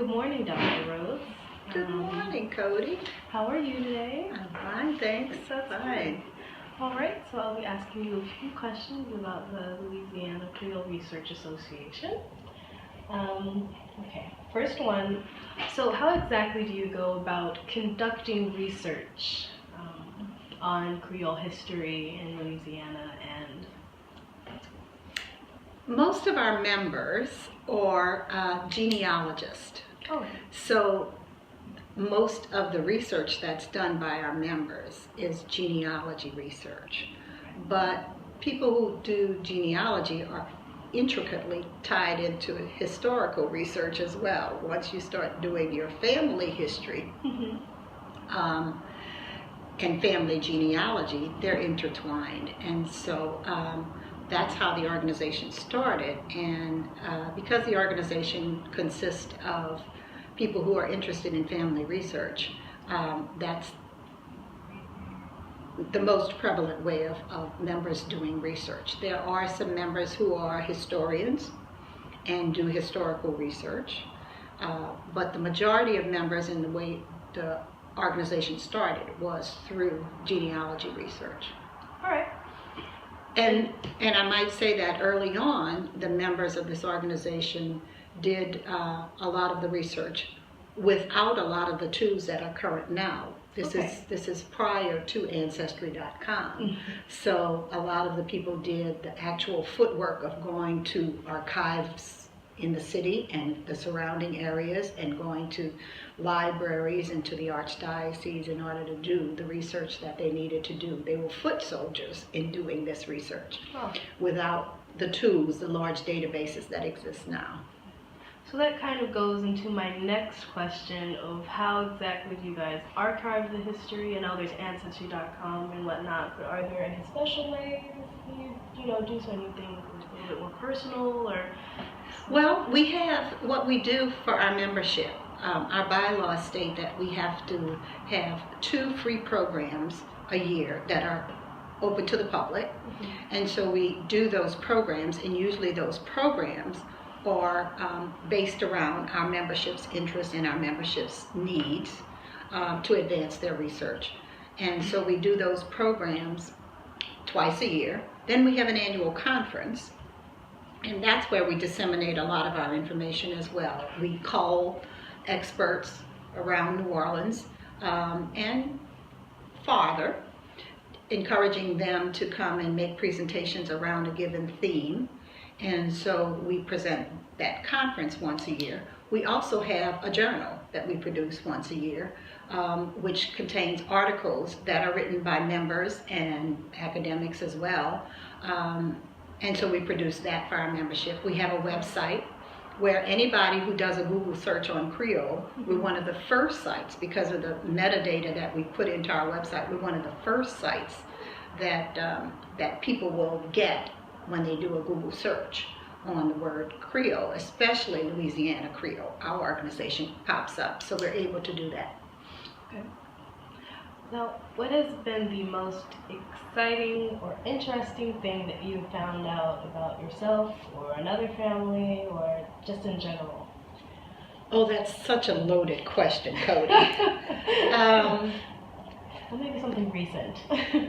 Good morning, Dr. Rose. Good morning, Cody. How are you today? I'm fine, thanks. That's Fine. good. All right, so I'll be asking you a few questions about the Louisiana Creole Research Association. Okay, first one. So how exactly do you go about conducting research on Creole history in Louisiana? And Most of our members are genealogists. oh, So most of the research that's done by our members is genealogy research. But people who do genealogy are intricately tied into historical research as well. Once you start doing your family history and family genealogy, they're intertwined. And so that's how the organization started. And because the organization consists of people who are interested in family research, that's the most prevalent way of members doing research. There are some members who are historians and do historical research, but the majority of members in the way the organization started was through genealogy research. all right. And I might say that early on, the members of this organization did a lot of the research without a lot of the tools that are current now. This is prior to Ancestry.com. So a lot of the people did the actual footwork of going to archives in the city and the surrounding areas and going to libraries and to the archdiocese in order to do the research that they needed to do. They were foot soldiers in doing this research without the tools, the large databases that exist now. So that kind of goes into my next question of how exactly do you guys archive the history? I know there's Ancestry.com and whatnot, but are there any special ways you do so anything a little bit more personal or? Well, we have what we do for our membership. Our bylaws state that we have to have 2 free programs a year that are open to the public. And so we do those programs, and usually those programs are based around our membership's interests and our membership's needs to advance their research. And so we do those programs twice a year. Then we have an annual conference, and that's where we disseminate a lot of our information as well. We call experts around New Orleans and farther, encouraging them to come and make presentations around a given theme. And so we present that conference once a year. We also have a journal that we produce once a year, which contains articles that are written by members and academics as well. And so we produce that for our membership. We have a website where anybody who does a Google search on Creole, we're one of the first sites, because of the metadata that we put into our website, we're one of the first sites that, that people will get when they do a Google search on the word Creole, especially Louisiana Creole. Our organization pops up, so we're able to do that. Okay. Now, what has been the most exciting or interesting thing that you found out about yourself or another family or just in general? Oh, that's such a loaded question, Cody. Well, maybe something recent.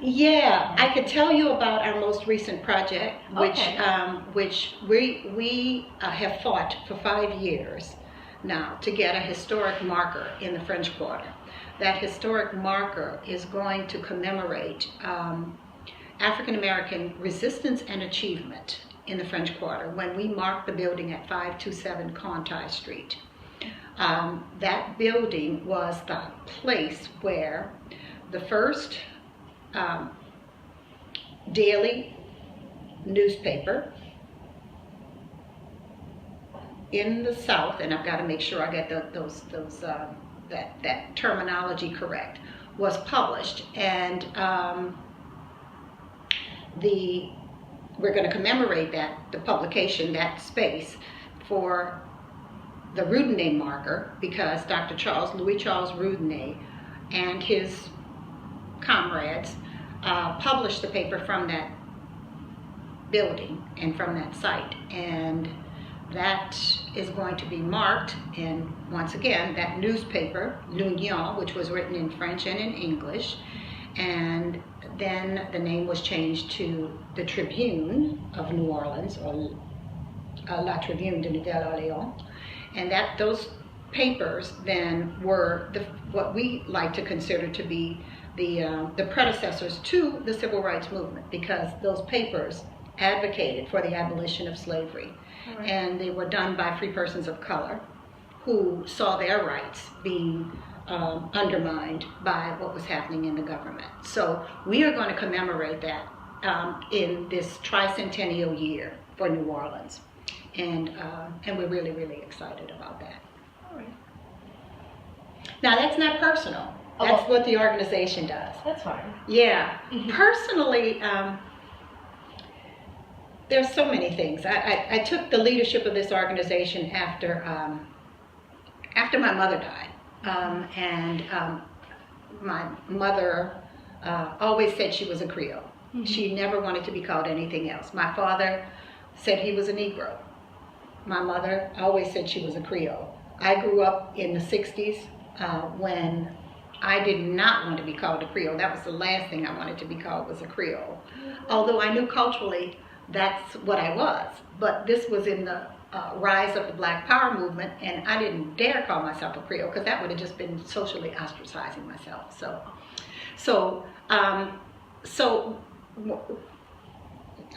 Yeah, I could tell you about our most recent project, which we have fought for 5 years now to get a historic marker in the French Quarter. That historic marker is going to commemorate African American resistance and achievement in the French Quarter when we mark the building at 527 Conti Street. That building was the place where the first daily newspaper in the South, and I've got to make sure I get that terminology correct, was published, and we're going to commemorate the publication, that space, for the Roudenay marker, because Dr. Louis Charles Roudenay and his comrades published the paper from that building and from that site. And that is going to be marked in, once again, that newspaper, L'Union, which was written in French and in English. And then the name was changed to the Tribune of New Orleans, or La Tribune de Nouvelle-Orléans. And that those papers then were what we like to consider to be the predecessors to the civil rights movement, because those papers advocated for the abolition of slavery. Right. And they were done by free persons of color who saw their rights being undermined by what was happening in the government. So we are going to commemorate that in this tricentennial year for New Orleans. And we're really, really excited about that. All right. Now, that's not personal. That's what the organization does. That's fine. Yeah. Personally, there's so many things. I took the leadership of this organization after my mother died. My mother always said she was a Creole. Mm-hmm. She never wanted to be called anything else. My father said he was a Negro. My mother always said she was a Creole. I grew up in the 60s when I did not want to be called a Creole. That was the last thing I wanted to be called, was a Creole. Although I knew culturally that's what I was. But this was in the rise of the Black Power movement, and I didn't dare call myself a Creole because that would have just been socially ostracizing myself. So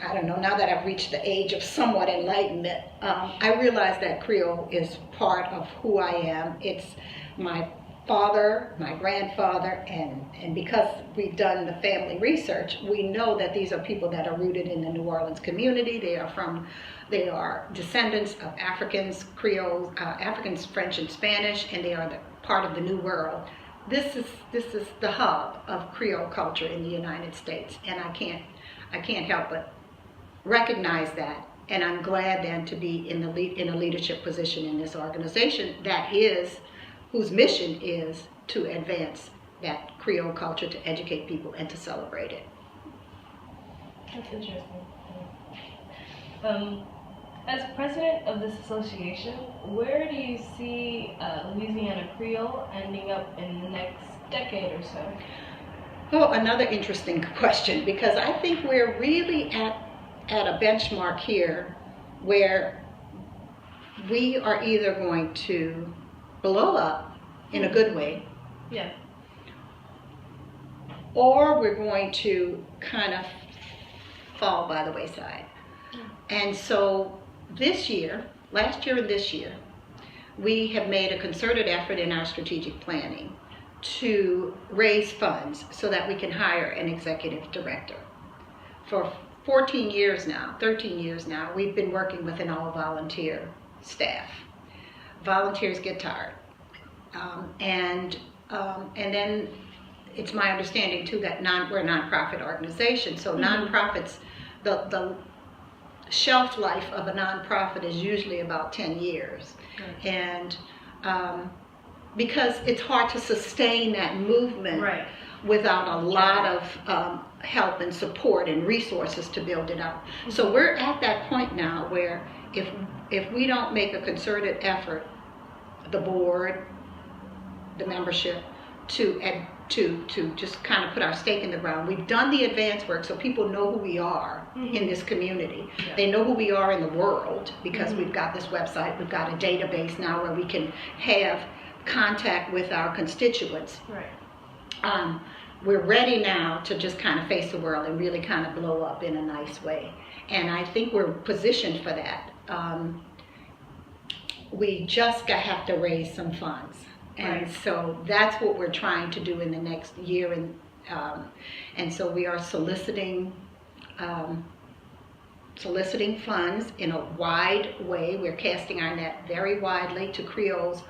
I don't know, now that I've reached the age of somewhat enlightenment, I realize that Creole is part of who I am. It's my father, my grandfather, and because we've done the family research, we know that these are people that are rooted in the New Orleans community. They are descendants of Africans, Creoles, Africans, French, and Spanish, and they are part of the New World. This is the hub of Creole culture in the United States, and I can't help but recognize that. And I'm glad then to be in a leadership position in this organization whose mission is to advance that Creole culture, to educate people, and to celebrate it. That's interesting. As president of this association, where do you see Louisiana Creole ending up in the next decade or so? Oh, another interesting question, because I think we're really at a benchmark here where we are either going to blow up in a good way, yeah, or we're going to kind of fall by the wayside. And so last year and this year, we have made a concerted effort in our strategic planning to raise funds so that we can hire an executive director. For 13 years now, we've been working with an all-volunteer staff. Volunteers get tired. And then it's my understanding too that we're a nonprofit organization, so nonprofits, the shelf life of a nonprofit is usually about 10 years. Right. And because it's hard to sustain that movement, right, without a lot of help and support and resources to build it up. Mm-hmm. So we're at that point now where if we don't make a concerted effort, the board, the membership, to just kind of put our stake in the ground. We've done the advance work so people know who we are in this community. Yeah. They know who we are in the world because we've got this website, we've got a database now where we can have contact with our constituents. Right. We're ready now to just kind of face the world and really kind of blow up in a nice way. And I think we're positioned for that. We just have to raise some funds. And right. So that's what we're trying to do in the next year, and so we are soliciting funds in a wide way. We're casting our net very widely to Creoles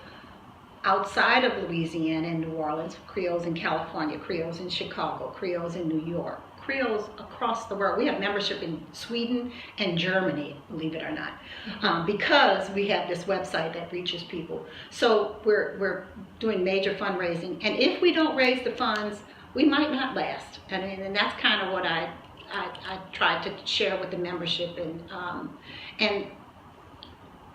outside of Louisiana and New Orleans, Creoles in California, Creoles in Chicago, Creoles in New York, Creoles across the world. We have membership in Sweden and Germany, believe it or not, because we have this website that reaches people. So we're doing major fundraising, and if we don't raise the funds, we might not last. And that's kind of what I tried to share with the membership, and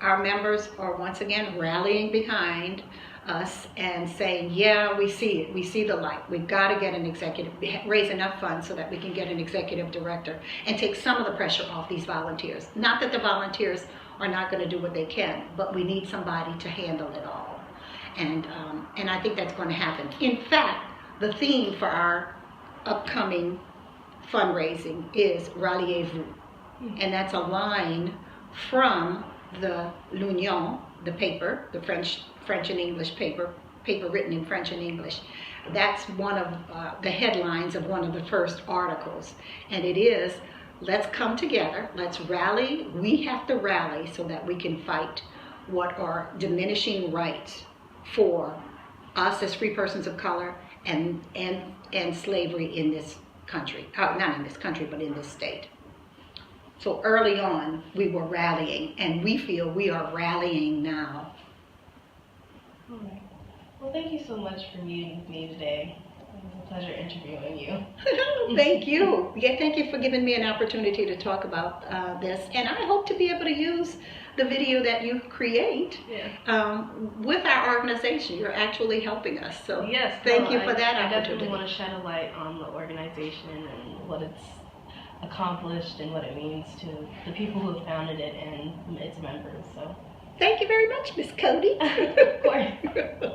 our members are once again rallying behind us and saying, yeah, we see it, we see the light. We've got to get an executive, raise enough funds so that we can get an executive director and take some of the pressure off these volunteers. Not that the volunteers are not going to do what they can, but we need somebody to handle it all. And I think that's going to happen. In fact, the theme for our upcoming fundraising is Ralliez-vous. And that's a line from the L'Union, the paper, the French and English paper written in French and English. That's one of the headlines of one of the first articles. And it is, let's come together, let's rally. We have to rally so that we can fight what are diminishing rights for us as free persons of color and slavery in this country. Not in this country, but in this state. So early on, we were rallying, and we feel we are rallying now. All right. Well, thank you so much for meeting with me today. It was a pleasure interviewing you. Thank you. Yeah, thank you for giving me an opportunity to talk about this. And I hope to be able to use the video that you create with our organization. You're actually helping us. So yes, thank you for that I opportunity. definitely want to shed a light on the organization and what it's accomplished and what it means to the people who have founded it and its members. So thank you very much, Miss Cody. of course.